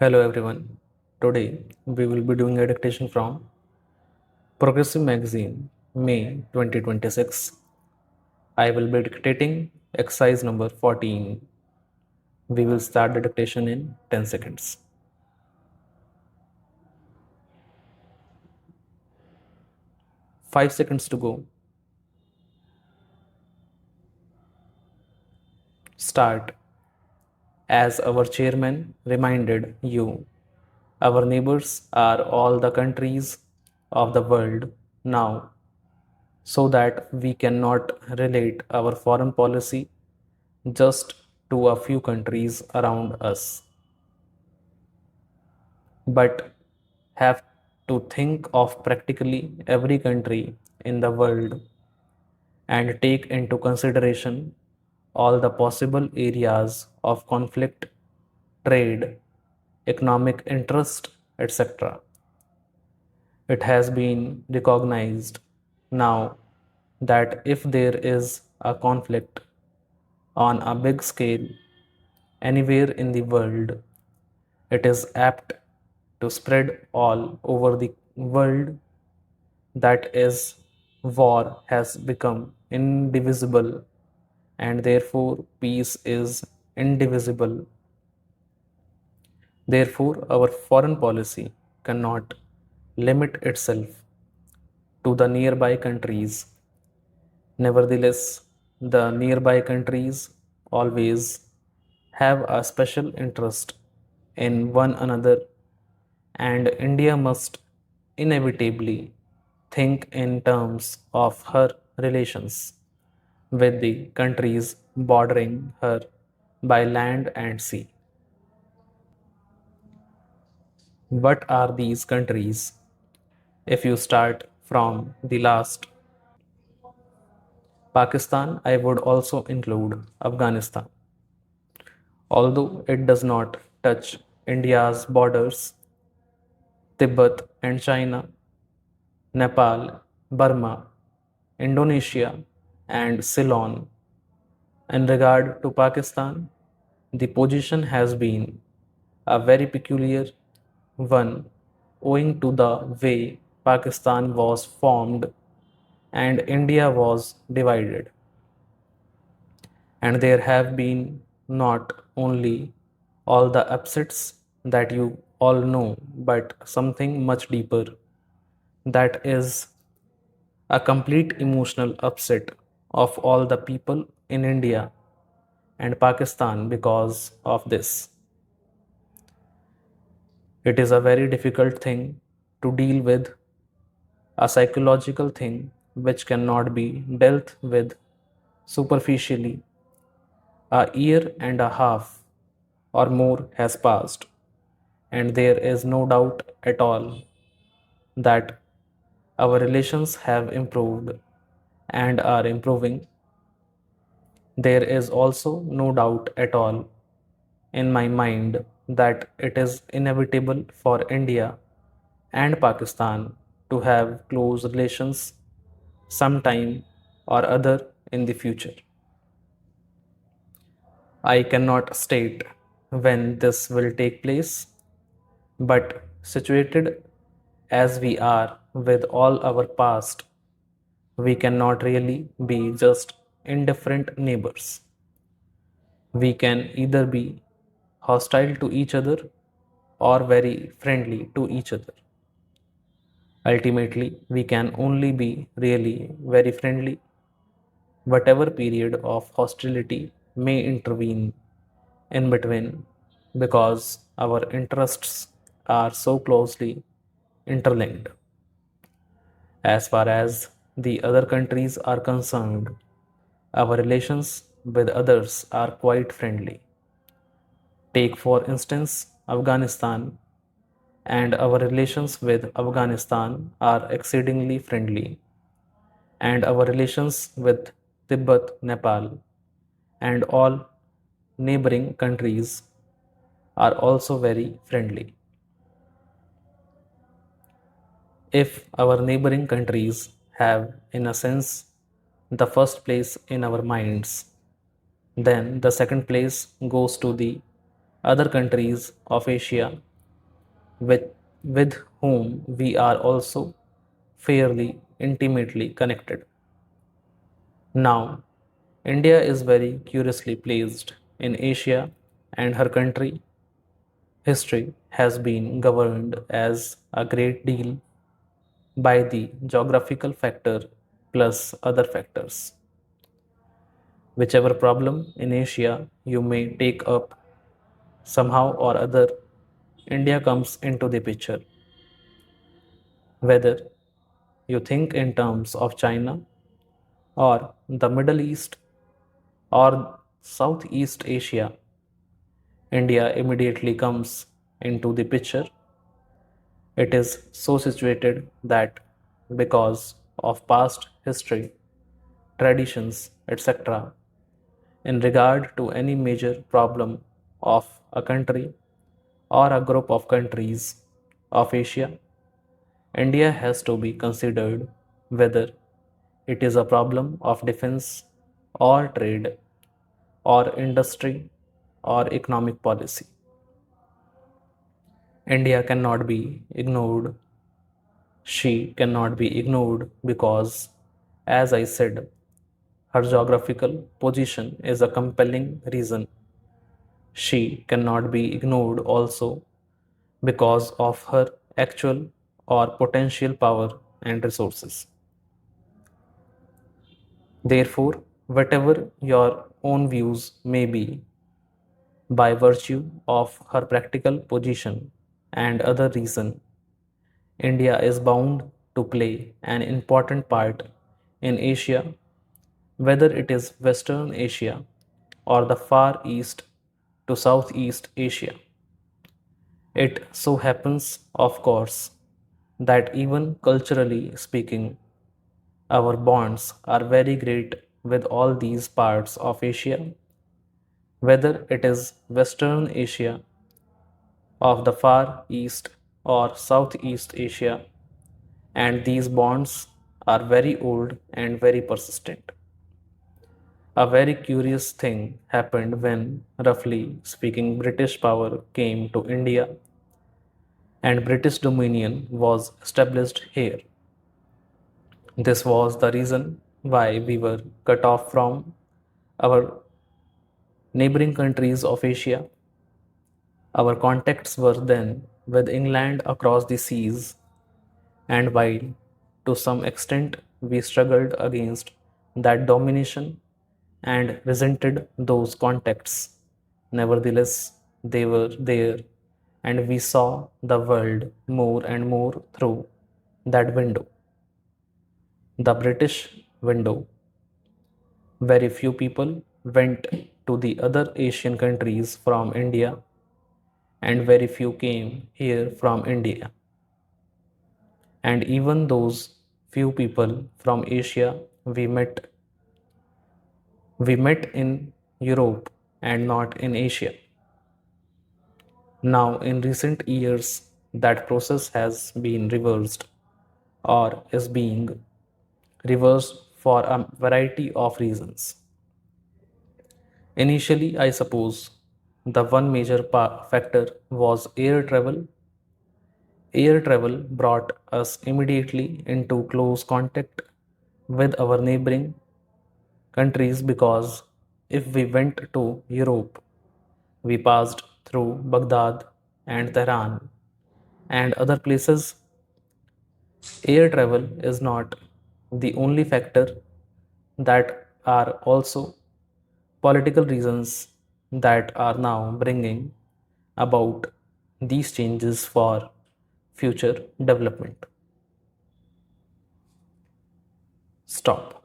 Hello everyone. Today we will be doing a dictation from Progressive Magazine, May 2026. I will be dictating exercise number 14. We will start the dictation in 10 seconds. Five seconds to go. Start. As our chairman reminded you, our neighbors are all the countries of the world now, so that we cannot relate our foreign policy just to a few countries around us, but have to think of practically every country in the world and take into consideration all the possible areas of conflict, trade, economic interest, etc. It has been recognized now that if there is a conflict on a big scale anywhere in the world, it is apt to spread all over the world. That is, war has become indivisible, and therefore peace is indivisible. Therefore, our foreign policy cannot limit itself to the nearby countries. Nevertheless, the nearby countries always have a special interest in one another, and India must inevitably think in terms of her relations with the countries bordering her by land and sea. What are these countries? If you start from the last, Pakistan, I would also include Afghanistan. Although it does not touch India's borders, Tibet and China, Nepal, Burma, Indonesia, and Ceylon. In regard to Pakistan, the position has been a very peculiar one owing to the way Pakistan was formed and India was divided. And there have been not only all the upsets that you all know, but something much deeper, that is a complete emotional upset of all the people in India and Pakistan because of this. It is a very difficult thing to deal with, a psychological thing which cannot be dealt with superficially. A year and a half or more has passed, and there is no doubt at all that our relations have improved and are improving. There is also no doubt at all in my mind that it is inevitable for India and Pakistan to have close relations sometime or other in the future. I cannot state when this will take place, but situated as we are with all our past, we cannot really be just indifferent neighbors. We can either be hostile to each other or very friendly to each other. Ultimately, we can only be really very friendly. Whatever period of hostility may intervene in between, because our interests are so closely interlinked. As far as the other countries are concerned, our relations with others are quite friendly. Take, for instance, Afghanistan, and our relations with Afghanistan are exceedingly friendly, and our relations with Tibet, Nepal, and all neighboring countries are also very friendly. If our neighboring countries have, in a sense, the first place in our minds, then the second place goes to the other countries of Asia with, with whom we are also fairly intimately connected. Now, India is very curiously placed in Asia, and her country history has been governed as a great deal by the geographical factor plus other factors. Whichever problem in Asia you may take up, somehow or other, India comes into the picture. Whether you think in terms of China or the Middle East or Southeast Asia, India immediately comes into the picture. It is so situated that because of past history, traditions, etc., in regard to any major problem of a country or a group of countries of Asia, India has to be considered whether it is a problem of defense or trade or industry or economic policy. India cannot be ignored. She cannot be ignored because, as I said, her geographical position is a compelling reason. She cannot be ignored also because of her actual or potential power and resources. Therefore, whatever your own views may be, by virtue of her practical position and other reason, India is bound to play an important part in Asia, whether it is Western Asia or the Far East to Southeast Asia. It so happens, of course, that even culturally speaking, our bonds are very great with all these parts of Asia, whether it is Western Asia, of the Far East, or Southeast Asia, and these bonds are very old and very persistent. A very curious thing happened when, roughly speaking, British power came to India and British dominion was established here. This was the reason why we were cut off from our neighboring countries of Asia. Our contacts were then with England across the seas, and while to some extent we struggled against that domination and resented those contacts, nevertheless they were there, and we saw the world more and more through that window, the British window. Very few people went to the other Asian countries from India, and very few came here from India. And even those few people from Asia we met in Europe and not in Asia. Now, in recent years, that process has been reversed or is being reversed for a variety of reasons. Initially, I suppose the one major factor was air travel. Air travel brought us immediately into close contact with our neighboring countries because if we went to Europe, we passed through Baghdad and Tehran and other places. Air travel is not the only factor, that are also political reasons that are now bringing about these changes for future development. Stop.